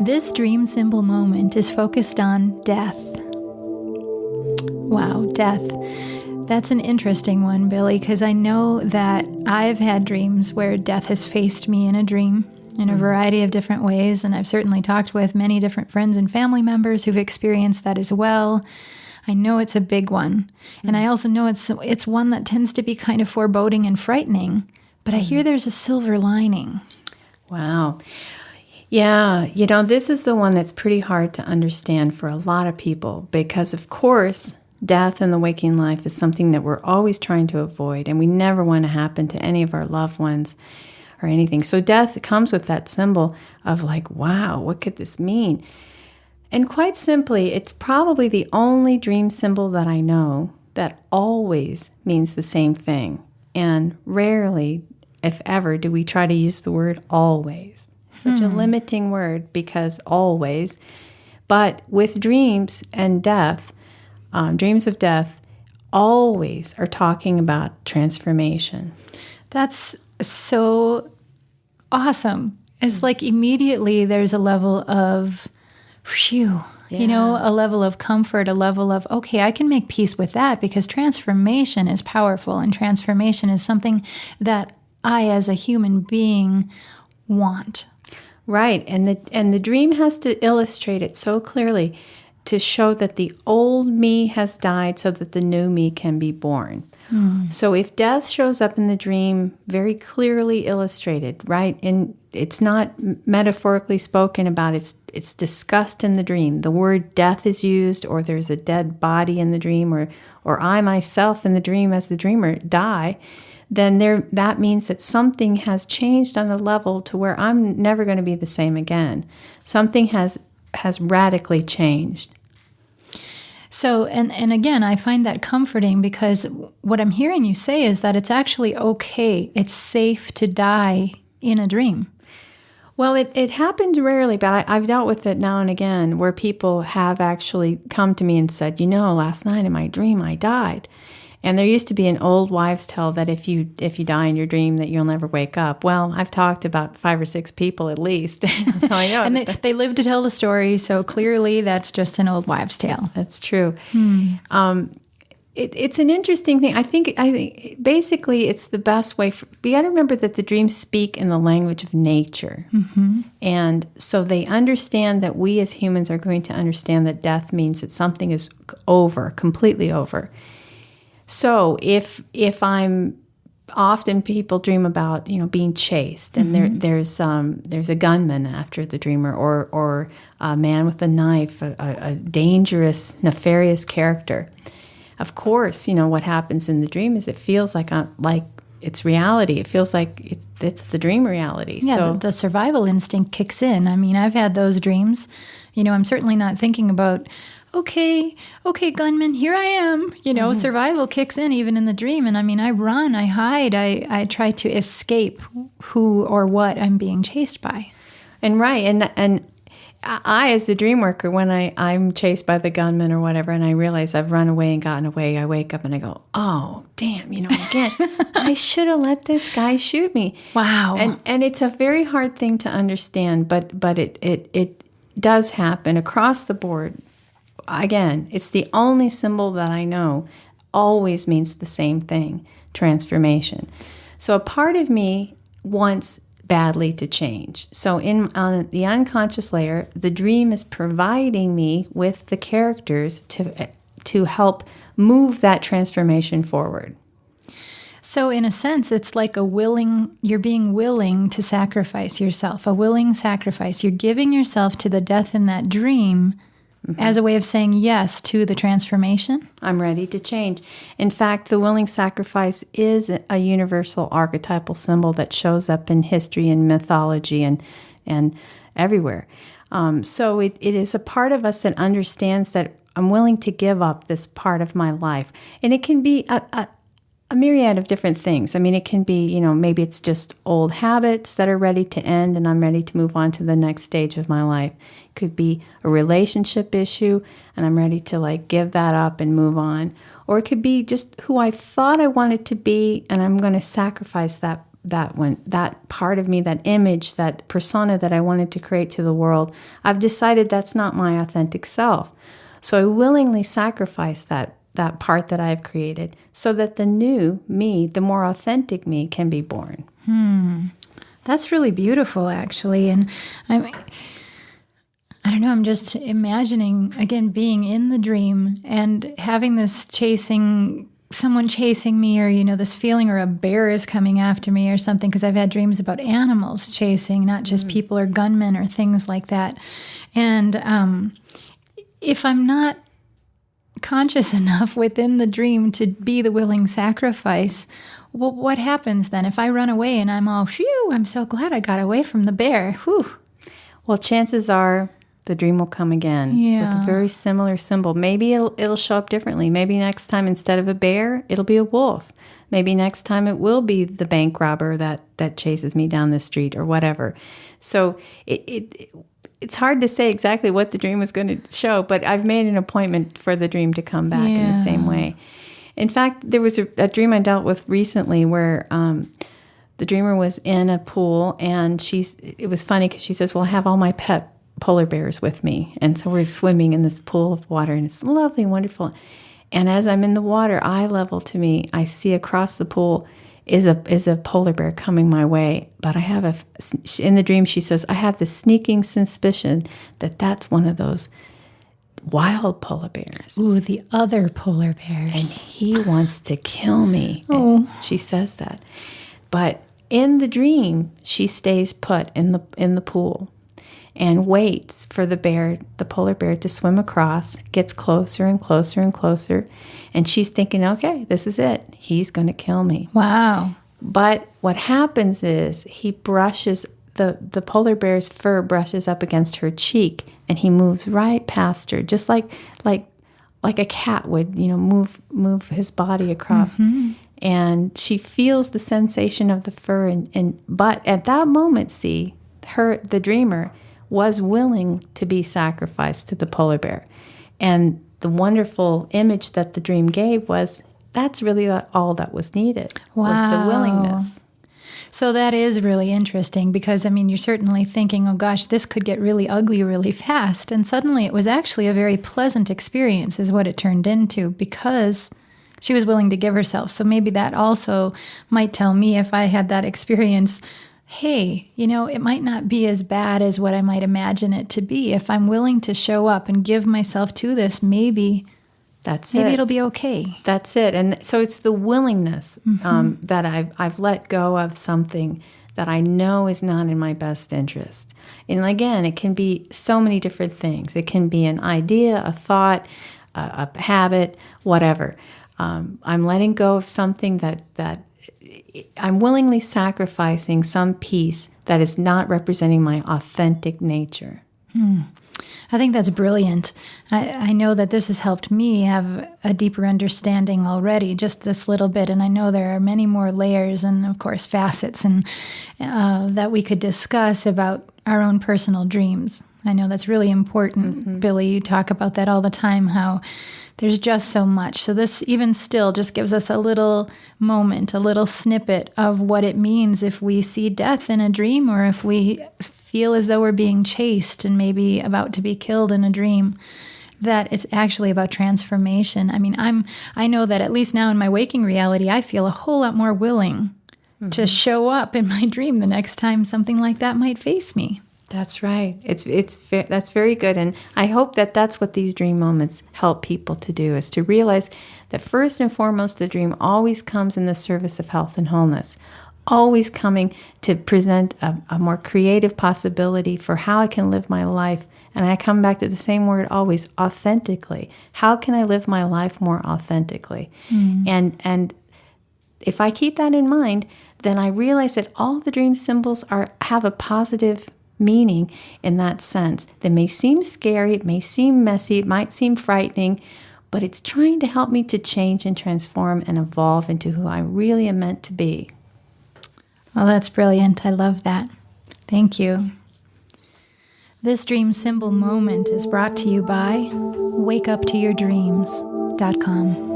This dream symbol moment is focused on death. Wow, death. That's an interesting one, Billie, because I know that I've had dreams where death has faced me in a dream in a variety of different ways, and I've certainly talked with many different friends and family members who've experienced that as well. I know it's a big one, and I also know it's one that tends to be kind of foreboding and frightening, but I hear there's a silver lining. Wow. Yeah, this is the one that's pretty hard to understand for a lot of people because, of course, death in the waking life is something that we're always trying to avoid, and we never want to happen to any of our loved ones or anything. So death comes with that symbol of like, wow, what could this mean? And quite simply, it's probably the only dream symbol that I know that always means the same thing. And rarely, if ever, do we try to use the word always. Such a limiting word because always. But with dreams and death, dreams of death always are talking about transformation. That's so awesome. It's like immediately there's a level of, phew, a level of comfort, a level of, okay, I can make peace with that because transformation is powerful and transformation is something that I as a human being want. Right, and the dream has to illustrate it so clearly to show that the old me has died so that the new me can be born. So if death shows up in the dream, very clearly illustrated, right? And it's not metaphorically spoken about, it's discussed in the dream. The word death is used, or there's a dead body in the dream, or I myself in the dream as the dreamer die, then that means that something has changed on a level to where I'm never going to be the same again. Something has radically changed. So, and again, I find that comforting because what I'm hearing you say is that it's actually okay. It's safe to die in a dream. Well, it happens rarely, but I've dealt with it now and again where people have actually come to me and said, last night in my dream I died. And there used to be an old wives' tale that if you die in your dream that you'll never wake up. Well, I've talked about 5 or 6 people at least, so I know. And they live to tell the story, so clearly that's just an old wives' tale. That's true. It's an interesting thing. I think basically it's the best way. We got to remember that the dreams speak in the language of nature, and so they understand that we as humans are going to understand that death means that something is over, completely over. So if I'm often people dream about being chased and there's a gunman after the dreamer or a man with a knife, a dangerous, nefarious character. Of course, what happens in the dream is it feels like it's reality. It feels like it's the dream reality. Yeah, so the survival instinct kicks in. I mean, I've had those dreams. I'm certainly not thinking about, okay, gunman, here I am. Survival kicks in even in the dream. And I mean, I run, I hide, I try to escape who or what I'm being chased by. And right, and I, as the dream worker, when I'm chased by the gunman or whatever, and I realize I've run away and gotten away, I wake up and I go, oh, damn, again, I should have let this guy shoot me. Wow. And it's a very hard thing to understand, but it does happen across the board. Again, it's the only symbol that I know always means the same thing, transformation. So a part of me wants badly to change. So on the unconscious layer, the dream is providing me with the characters to help move that transformation forward. So in a sense, it's like you're being willing to sacrifice yourself, a willing sacrifice. You're giving yourself to the death in that dream as a way of saying yes to the transformation. I'm ready to change. In fact, the willing sacrifice is a universal archetypal symbol that shows up in history and mythology and everywhere. So it is a part of us that understands that I'm willing to give up this part of my life. And it can be a myriad of different things. I mean, it can be, maybe it's just old habits that are ready to end and I'm ready to move on to the next stage of my life. It could be a relationship issue and I'm ready to give that up and move on. Or it could be just who I thought I wanted to be and I'm going to sacrifice that that part of me, that image, that persona that I wanted to create to the world, I've decided that's not my authentic self. So I willingly sacrifice that part that I've created so that the new me, the more authentic me, can be born. That's really beautiful, actually. And I don't know, I'm just imagining, again, being in the dream and having this someone chasing me, or, this feeling, or a bear is coming after me or something, because I've had dreams about animals chasing, not just people or gunmen or things like that. And if I'm not conscious enough within the dream to be the willing sacrifice, well, what happens then? If I run away and I'm all, phew, I'm so glad I got away from the bear. Whew. Well, chances are the dream will come again with a very similar symbol. Maybe it'll show up differently. Maybe next time, instead of a bear, it'll be a wolf. Maybe next time it will be the bank robber that chases me down the street or whatever. So it's hard to say exactly what the dream was going to show, but I've made an appointment for the dream to come back in the same way. In fact, there was a dream I dealt with recently where the dreamer was in a pool, and it was funny because she says, well, I have all my pet polar bears with me. And so we're swimming in this pool of water, and it's lovely, wonderful. And as I'm in the water, eye level to me, I see across the pool is a polar bear coming my way. But in the dream, she says, I have the sneaking suspicion that that's one of those wild polar bears. Ooh, the other polar bears. And he wants to kill me. Oh. And she says that. But in the dream, she stays put in the pool and waits for the polar bear to swim across, gets closer and closer and closer. And she's thinking, okay, this is it. He's going to kill me. Wow. But what happens is he brushes, the polar bear's fur brushes up against her cheek, and he moves right past her, just like a cat would, move his body across. Mm-hmm. And she feels the sensation of the fur. But at that moment, the dreamer was willing to be sacrificed to the polar bear. And the wonderful image that the dream gave was, that's really all that was needed. Wow. Was the willingness. So that is really interesting because, you're certainly thinking, oh gosh, this could get really ugly really fast. And suddenly it was actually a very pleasant experience is what it turned into because she was willing to give herself. So maybe that also might tell me if I had that experience, hey, it might not be as bad as what I might imagine it to be. If I'm willing to show up and give myself to this, maybe it'll be okay. That's it. And so it's the willingness that I've let go of something that I know is not in my best interest. And again, it can be so many different things. It can be an idea, a thought, a habit, whatever. I'm letting go of something that I'm willingly sacrificing some piece that is not representing my authentic nature. I think that's brilliant. I know that this has helped me have a deeper understanding already, just this little bit. And I know there are many more layers and, of course, facets and that we could discuss about our own personal dreams. I know that's really important. Mm-hmm. Billie, you talk about that all the time, how there's just so much. So this even still just gives us a little moment, a little snippet of what it means if we see death in a dream or if we feel as though we're being chased and maybe about to be killed in a dream, that it's actually about transformation. I know that at least now in my waking reality, I feel a whole lot more willing to show up in my dream the next time something like that might face me. That's right. That's very good. And I hope that that's what these dream moments help people to do, is to realize that first and foremost, the dream always comes in the service of health and wholeness, always coming to present a more creative possibility for how I can live my life. And I come back to the same word always, authentically. How can I live my life more authentically? And if I keep that in mind, then I realize that all the dream symbols have a positive meaning in that sense. They may seem scary, it may seem messy, it might seem frightening, but it's trying to help me to change and transform and evolve into who I really am meant to be. Well, that's brilliant. I love that. Thank you. This dream symbol moment is brought to you by wakeuptoyourdreams.com.